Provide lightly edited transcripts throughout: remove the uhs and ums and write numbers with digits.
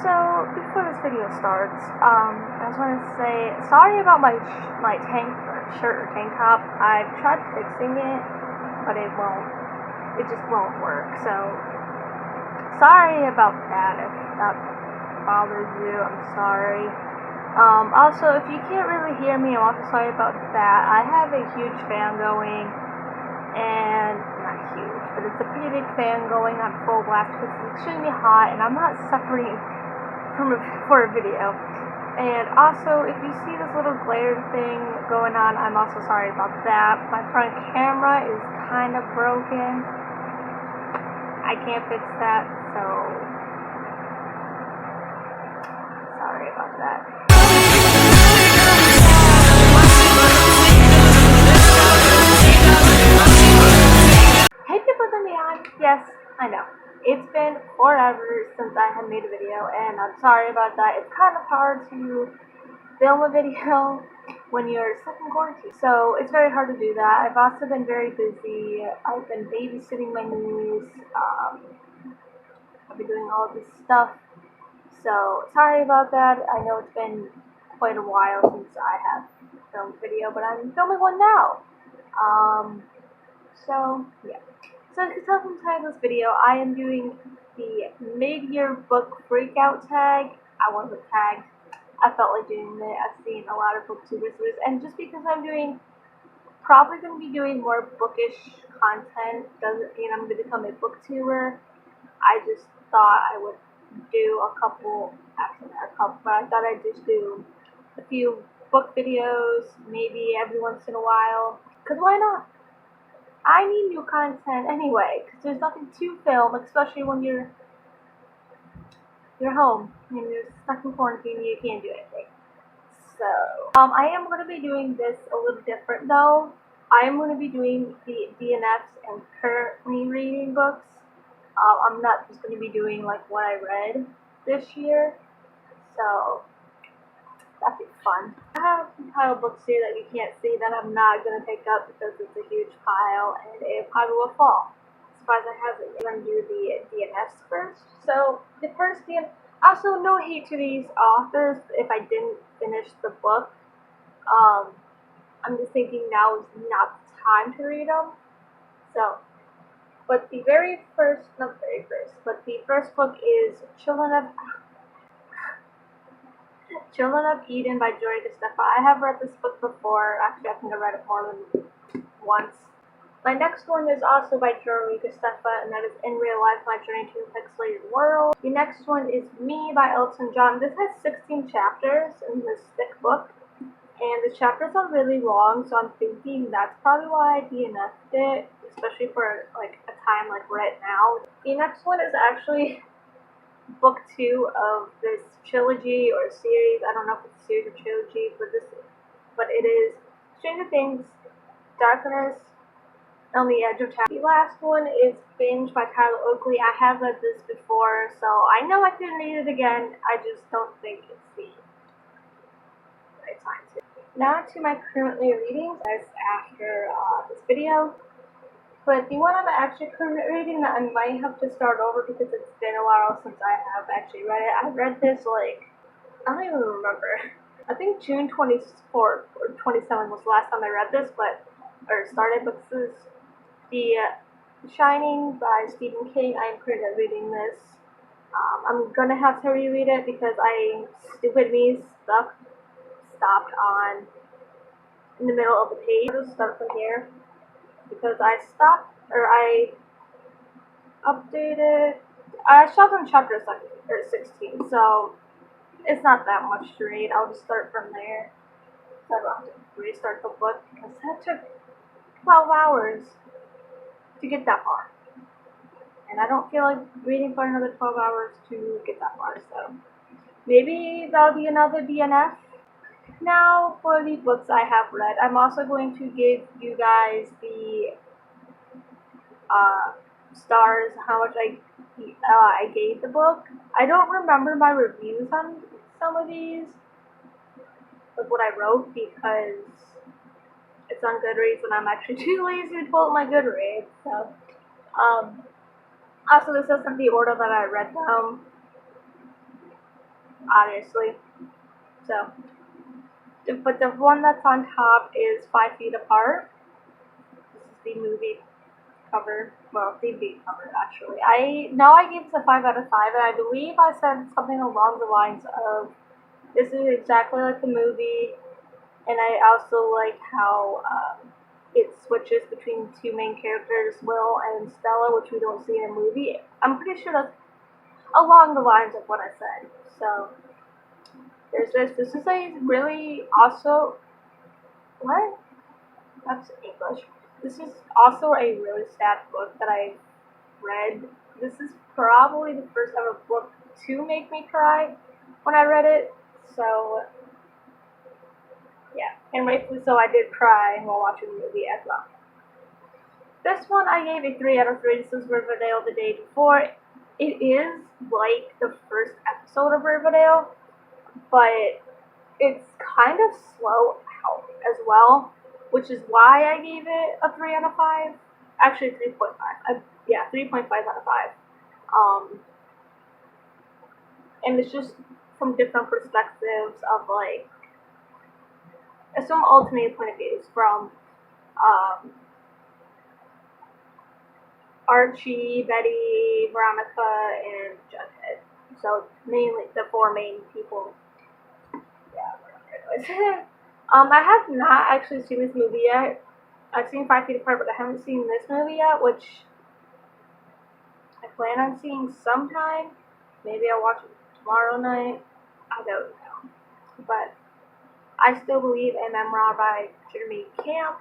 So before this video starts, I just want to say sorry about my shirt or tank top. I've tried fixing it, but it just won't work. So sorry about that. If that bothers you, I'm sorry. Also, if you can't really hear me, I'm also sorry about that. I have a huge fan going, and not huge, but it's a pretty big fan going on full blast because it's extremely hot, and I'm not suffering for a video. And also, if you see this little glare thing going on, I'm also sorry about that. My front camera is kind of broken. I can't fix that, so sorry about that. Hey people in the on. Yes, I know. It's been forever since I have made a video, and I'm sorry about that. It's kind of hard to film a video when you're stuck in quarantine, so it's very hard to do that. I've also been very busy. I've been babysitting my niece. I've been doing all this stuff, so sorry about that. I know it's been quite a while since I have filmed a video, but I'm filming one now. So yeah. So as you can tell from the title of this video, I am doing the mid-year book freakout tag. I wasn't tagged. I felt like doing it. I've seen a lot of booktubers do this, and just because I'm probably going to be doing more bookish content doesn't mean I'm going to become a booktuber. I just thought I would do a couple, but I thought I'd just do a few book videos, maybe every once in a while, because why not? I need new content anyway, because there's nothing to film, especially when you're home and you're stuck in quarantine and you can't do anything. So, I am going to be doing this a little different though. I am going to be doing the DNFs and currently reading books. I'm not just going to be doing like what I read this year, so that'd be fun. I have some pile of books here that you can't see that I'm not going to pick up because it's a huge pile and it probably will fall. As far as I have it, I'm going to do the DNFs first. So the first DNF, also no hate to these authors if I didn't finish the book. I'm just thinking now is not the time to read them. So, but the first book is Children of Eden by Joy DeSteffa. I have read this book before. Actually, I think I read it more than once. My next one is also by Joy DeSteffa, and that is In Real Life, My Journey to a Pixelated World. The next one is Me by Elton John. This has 16 chapters in this thick book, and the chapters are really long, so I'm thinking that's probably why I DNF'd it, especially for like a time like right now. The next one is actually book 2 of this trilogy or series. I don't know if it's a series or trilogy, but it is Stranger Things, Darkness on the Edge of Town. The last one is Binge by Tyler Oakley. I have read this before, so I know I can read it again. I just don't think it's the right time to. Now to my currently reading, that's after this video. But the one I'm actually currently reading that I might have to start over because it's been a while since I have actually read it. I read this I don't even remember. I think June 24th or 27th was the last time I read this, or started. But this is The Shining by Stephen King. I am currently reading this. I'm gonna have to reread it because stupid me, stopped in the middle of the page. I'll just start from here. Because I stopped on chapter 16, so it's not that much to read. I'll just start from there. So I don't have to restart the book because that took 12 hours to get that far. And I don't feel like reading for another 12 hours to get that far, so maybe that'll be another DNF. Now, for the books I have read, I'm also going to give you guys the stars, how much I gave the book. I don't remember my reviews on some of these, like what I wrote, because it's on Goodreads and I'm actually too lazy to pull up my Goodreads. So, also this isn't the order that I read them. obviously. So, but the one that's on top is 5 Feet Apart. This is the movie cover, well, DVD cover actually. I know I gave this a 5 out of 5, and I believe I said something along the lines of, this is exactly like the movie, and I also like how it switches between two main characters, Will and Stella, which we don't see in a movie. I'm pretty sure that's along the lines of what I said. So, there's this. This is a really also, what? That's English. This is also a really sad book that I read. This is probably the first ever book to make me cry when I read it. So, yeah, and rightfully so, I did cry while watching the movie as well. This one I gave a 3 out of 3. This is Riverdale the Day Before. It is like the first episode of Riverdale, but it's kind of slow out as well, which is why I gave it a 3 out of 5. Actually, 3.5. Yeah, 3.5 out of 5. And it's just from different perspectives of, like, some alternate point of views from Archie, Betty, Veronica, and Jughead. So mainly the 4 main people. Yeah, I have not actually seen this movie yet. I've seen 5 Feet Apart, but I haven't seen this movie yet, which I plan on seeing sometime. Maybe I'll watch it tomorrow night. I don't know. But I Still Believe in Memoir by Jeremy Camp.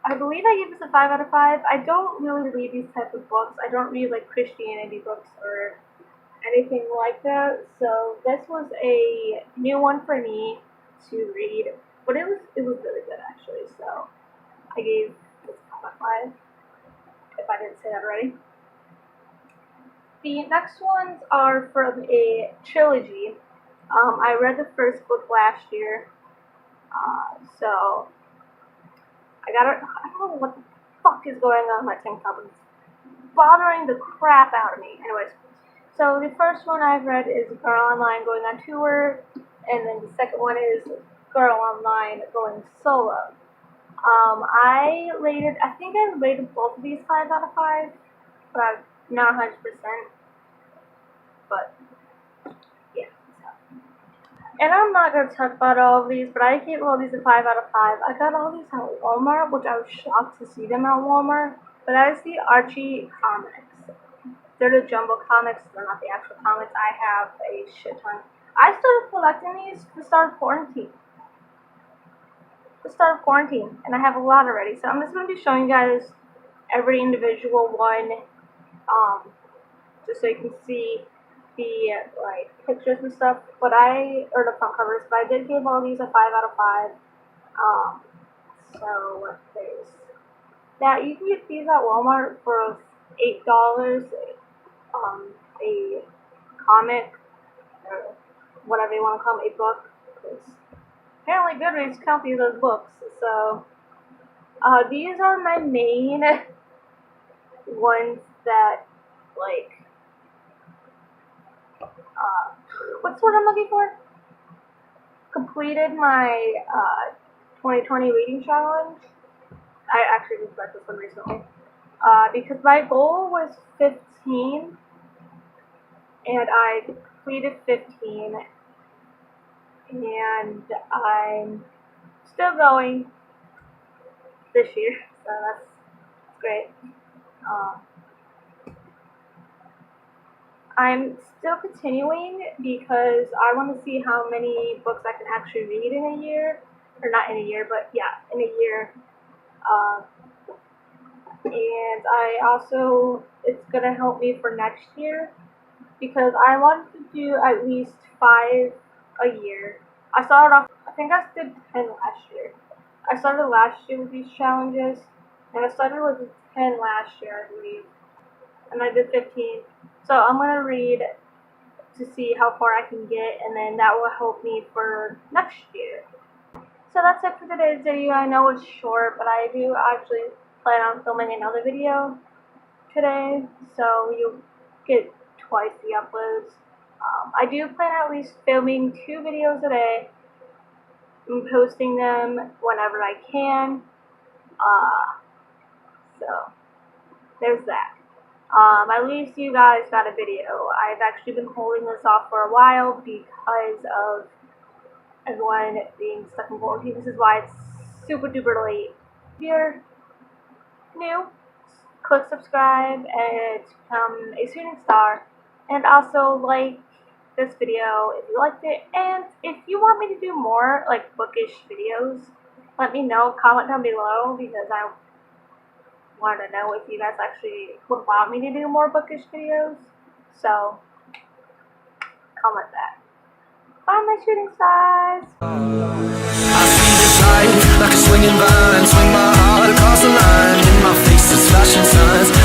I believe I gave this a 5 out of 5. I don't really read these type of books. I don't read like Christianity books or anything like that. So this was a new one for me to read. But it was really good actually. So I gave this a 5 out of 5. If I didn't say that already. The next ones are from a trilogy. I read the first book last year. So I don't know what the fuck is going on with my TikTok. It's bothering the crap out of me. Anyways, so the first one I've read is Girl Online Going on Tour, and then the second one is Girl Online Going Solo. I think I rated both of these 5 out of 5, but I'm not 100%. But, yeah. And I'm not going to talk about all of these, but I gave all these a 5 out of 5. I got all these at Walmart, which I was shocked to see them at Walmart. But that is the Archie comics. They're the jumbo comics, they're not the actual comics. I have a shit ton. I started collecting these at the start of quarantine. And I have a lot already. So I'm just going to be showing you guys every individual one, just so you can see the like pictures and stuff, or the front covers, but I did give all these a 5 out of 5. So there's that. You can get these at Walmart for $8. A comic, or whatever you want to call them, a book. Because apparently Goodreads count these as books. So these are my main ones that like. What's the word I'm looking for? Completed my 2020 reading challenge. I actually just read this one recently. Because my goal was 15, and I completed 15, and I'm still going this year, so that's great. I'm still continuing because I want to see how many books I can actually read in a year, or not in a year, but yeah, in a year. And I also, it's going to help me for next year because I want to do at least 5 a year. I started off, I think I did 10 last year. I started last year with these challenges, and I started with 10 last year, I believe, and I did 15. So I'm going to read to see how far I can get, and then that will help me for next year. So that's it for today's video. I know it's short, but I do actually plan on filming another video today, so you'll get twice the uploads. I do plan at least filming 2 videos a day and posting them whenever I can. So there's that. At least you guys got a video. I've actually been holding this off for a while because of everyone being stuck in quarantine. This is why it's super duper late. If you're new, click subscribe and become a shooting star. And also like this video if you liked it. And if you want me to do more like bookish videos, let me know. Comment down below because I want to know if you guys actually would want me to do more bookish videos. So comment that. Bye, my shooting stars. I see this light like a swinging vine, swing my heart across the line. In my face is flashing signs.